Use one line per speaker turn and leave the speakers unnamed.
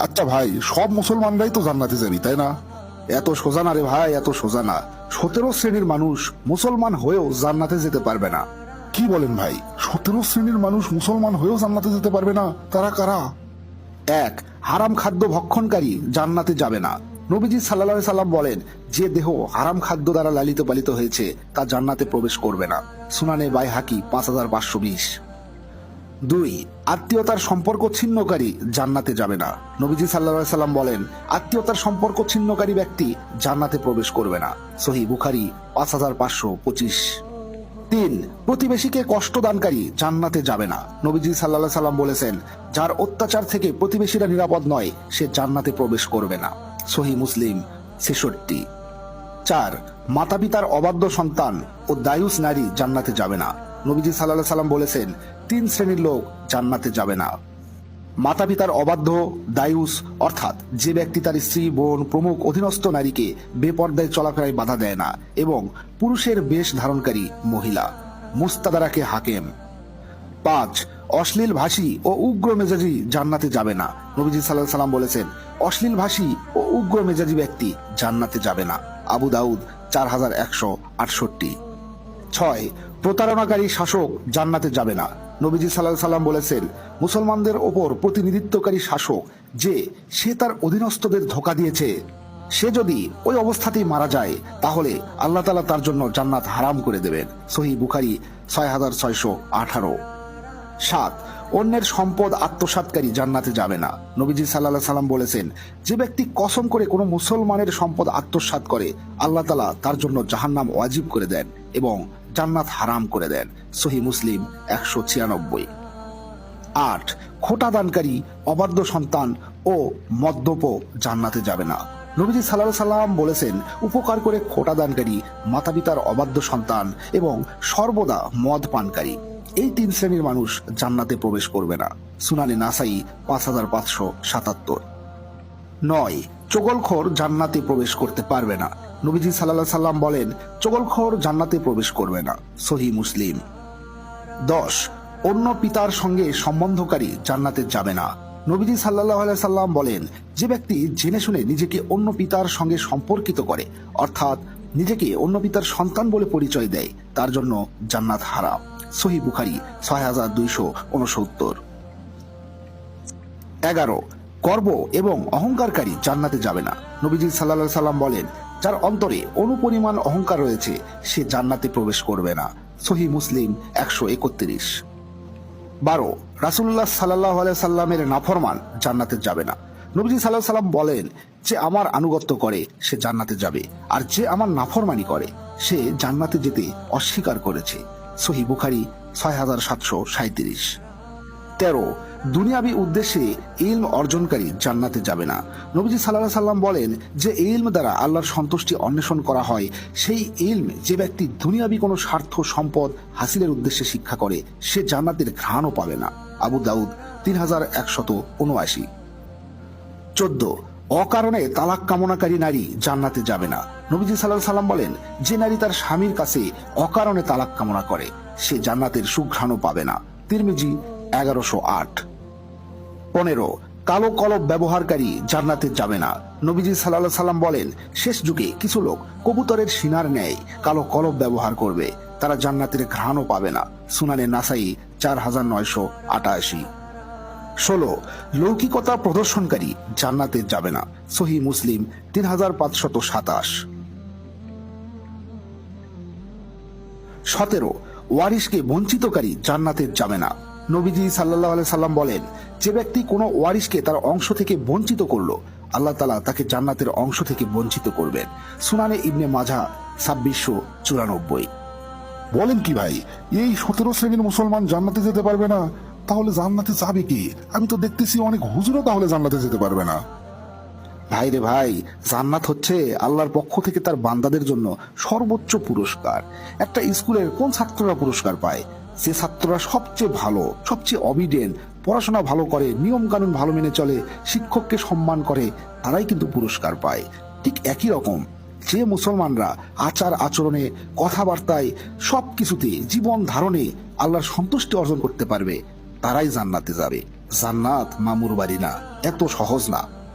আচ্ছা ভাই, সব মুসলমানরাই তো জান্নাতে যাবি, তাই না? এত সোজা না রে ভাই, এত সোজা না। 17 শ্রেণীর মানুষ মুসলমান হয়েও জান্নাতে যেতে পারবে না। কি বলেন ভাই? 17 শ্রেণীর মানুষ মুসলমান হয়েও জান্নাতে যেতে পারবে না? তারা কারা? এক, হারাম খাদ্য ভক্ষণকারী জান্নাতে যাবে না। নবীজি সাল্লাল্লাহু আলাইহি সাল্লাম বলেন, যে দেহ হারাম খাদ্য দ্বারা লালিত পালিত হয়েছে তা জান্নাতে প্রবেশ করবে না। সুনানে বাইহাকি 5520। দুই, আত্মীয়তার সম্পর্ক ছিন্নকারী জান্নাতে যাবে না। নবীজি সাল্লাল্লাহু আলাইহি সাল্লাম বলেন, আত্মীয়তার সম্পর্ক ছিন্নকারী ব্যক্তি জান্নাতে প্রবেশ করবে না। সহিহ বুখারী 5525। তিন, প্রতিবেশীকে কষ্ট দানকারী জান্নাতে যাবে না। নবীজি সাল্লাল্লাহু আলাইহি সাল্লাম বলেছেন, যার অত্যাচার থেকে প্রতিবেশীরা নিরাপদ নয় সে জান্নাতে প্রবেশ করবে না। সহিহ মুসলিম 66। চার, মাতা পিতার অবাধ্য সন্তান ও দায়ুস নারী জান্নাতে যাবে না। নবীজি সাল্লাল্লাহু আলাইহি সাল্লাম বলেছেন, 3 শ্রেণীর লোক জান্নাতে যাবে না। মাতা পিতার অবাধ্য, দায়ুস অর্থাৎ যে ব্যক্তি তার স্ত্রী, বোন প্রমুখ অধীনস্থ নারীকে বেপর্দায় চলাফেরায় বাধা দেয় না, এবং পুরুষের বেশ ধারণকারী মহিলা। মুস্তাদরাকে হাকেম। 5, অশ্লীল ভাষী ও উগ্র মেজাজি জান্নাতে যাবে না। নবীজি সাল্লাল্লাহু আলাইহি সাল্লাম বলেছেন, অশ্লীল ভাষী ও উগ্র মেজাজি ব্যক্তি জান্নাতে যাবে না। আবু দাউদ 4168। 6, প্রতারণাকারী শাসক জান্নাতে যাবে না। নবীজি সাল্লাল্লাহু আলাইহি সাল্লাম বলেছেন, মুসলমানদের ওপর প্রতিনিধিত্বকারী শাসক যে সে তার অধীনস্থদের ধোঁকা দিয়েছে, সে যদি ওই অবস্থাতেই মারা যায় তাহলে আল্লাহ তাআলা তার জন্য জান্নাত হারাম করে দেবেন। সহিহ বুখারী 6618। 7, অন্যের সম্পদ আত্মসাৎকারী জান্নাতে যাবে না। নবীজি সাল্লাল্লাহু আলাইহি সাল্লাম বলেছেন, যে ব্যক্তি কসম করে কোনো মুসলমানের সম্পদ আত্মসাৎ করে আল্লাহ তাআলা তার জন্য জাহান্নাম ওয়াজিব করে দেন এবং জান্নাত হারাম করে দেন। সহিহ মুসলিম 196। 8, খোটা দানকারী, অবাধ্য সন্তান ও মদ্যপ জান্নাতে যাবে না। নবীজি সাল্লাল্লাহু আলাইহি সাল্লাম বলেছেন, উপকার করে খোটা দানকারী, মাতা পিতার অবাধ্য সন্তান এবং সর্বদা মদ পানকারী, এই 3 শ্রেণীর মানুষ জান্নাতে প্রবেশ করবে না। সুনানে নাসাই 5577। 9, চগলখোর জান্নাতে প্রবেশ করতে পারবে না। নবীজি সাল্লাল্লাহু আলাইহি সাল্লাম বলেন, চগলখোর জান্নাতে প্রবেশ করবে না। সহিহ মুসলিম। 10, অন্য পিতার সঙ্গে সম্বন্ধকারী জান্নাতে যাবে না। নবীজি সাল্লাল্লাহু আলাইহি সাল্লাম বলেন, যে ব্যক্তি জেনে শুনে নিজেকে অন্য পিতার সঙ্গে সম্পর্কিত করে, অর্থাৎ নিজেকে অন্য পিতার সন্তান বলে পরিচয় দেয়, তার জন্য জান্নাত হারাম। সহিহ বুখারী 6269। 11, গর্ব এবং অহংকারকারী জান্নাতে যাবে না। নবীজি সাল্লাল্লাহু আলাইহি সাল্লাম বলেন, যার অন্তরে অনুপরিমাণ অহংকার রয়েছে সে জান্নাতে প্রবেশ করবে না। সহিহ মুসলিম 131। 12, রাসূলুল্লাহ সাল্লাল্লাহু আলাইহি সাল্লামের নাফরমান জান্নাতে যাবে না। নবীজি সাল্লাল্লাহু আলাইহি সাল্লাম বলেন, যে আমার আনুগত্য করে সে জান্নাতে যাবে, আর যে আমার নাফরমানি করে সে জান্নাতে যেতে অস্বীকার করেছে। সহিহ বুখারী 6737। 13, দুনিয়াবি উদ্দেশ্যে ইলম অর্জনকারী জান্নাতে যাবে না। নবীজি সাল্লাল্লাহু আলাইহি সাল্লাম বলেন, যে ইলম দ্বারা আল্লাহর সন্তুষ্টি অন্বেষণ করা হয়, সেই ইলম যে ব্যক্তি দুনিয়াবি কোনো স্বার্থ সম্পদ হাসিলের উদ্দেশ্যে শিক্ষা করে সে জান্নাতের ঘ্রাণও পাবে না। আবু দাউদ 3179। 14, অকারণে তালাক কামনাকারী নারী জান্নাতে যাবে না। নবীজি সাল্লাল্লাহু আলাইহি সাল্লাম বলেন, যে নারী তার স্বামীর কাছে অকারণে তালাক কামনা করে সে জান্নাতের সুঘ্রাণও পাবে না। তিরমিজি 1108। 15, কালো কলব ব্যবহারকারী জান্নাতে যাবে না। নবীজি সাল্লাল্লাহু আলাইহি সাল্লাম বলেন, শেষ যুগে কিছু লোক কবুতরের শিনার ন্যায় কালো কলব ব্যবহার করবে, তারা জান্নাতের ঘ্রাণও পাবে না। সুনানে নাসাই 4988। 16, লৌকিকতা প্রদর্শনকারী জান্নাতে যাবে না। সহিহ মুসলিম 3527। 17, ওয়ারিশকে বঞ্চিতকারী জান্নাতে যাবে না। নবীজি সাল্লাল্লাহু আলাইহি সাল্লাম বলেন, যে ব্যক্তি কোনো ওয়ারিশকে তার অংশ থেকে বঞ্চিত করলো আল্লাহ তাআলা তাকে জান্নাতের অংশ থেকে বঞ্চিত করবেন। সুনানে ইবনে মাজাহ 2694। বলেন কি ভাই, এই 17 শ্রেণীর মুসলমান জান্নাতে যেতে পারবে না? তাহলে জান্নাতে যাবে কি? আমি তো দেখতেছি অনেক হুজুরও তাহলে জান্নাতে যেতে পারবে না। ভাই রে ভাই, জান্নাত হচ্ছে আল্লাহর পক্ষ থেকে তার বান্দাদের জন্য সর্বোচ্চ পুরস্কার। একটা স্কুলের কোন ছাত্ররা পুরস্কার পায়? যে ছাত্ররা সবচেয়ে ভালো, সবচেয়ে অবিডেন্ট, পড়াশোনা ভালো করে, নিয়ম কানুন ভালো মেনে চলে, শিক্ষককে সম্মান করে, তারাই কিন্তু পুরস্কার পায়। ঠিক একই রকম যে মুসলমানরা আচার আচরণে, কথাবার্তায়, সবকিছুতে, জীবন ধারণে আল্লাহর সন্তুষ্টি অর্জন করতে পারবে তারাই জান্নাতে যাবে। জান্নাত মামুর বাড়ি না, এত সহজ না।